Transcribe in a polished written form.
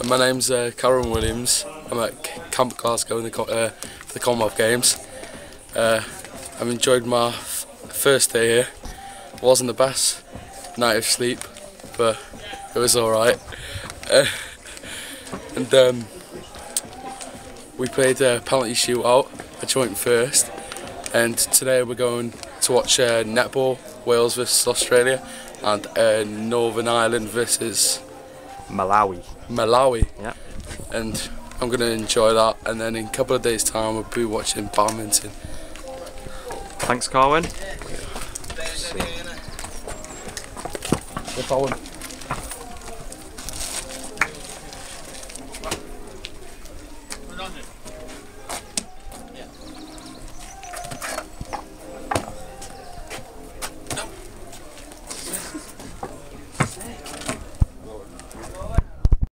My name's Karen Williams. I'm at Camp Glasgow in for the Commonwealth Games. I've enjoyed my first day here. It wasn't the best night of sleep, but it was alright. We played a penalty shootout, a joint first, and today we're going to watch netball, Wales versus Australia, and Northern Ireland versus Malawi. Yeah. And I'm going to enjoy that, and then in a couple of days' time we'll be watching badminton. Thanks, Carwyn. Colin.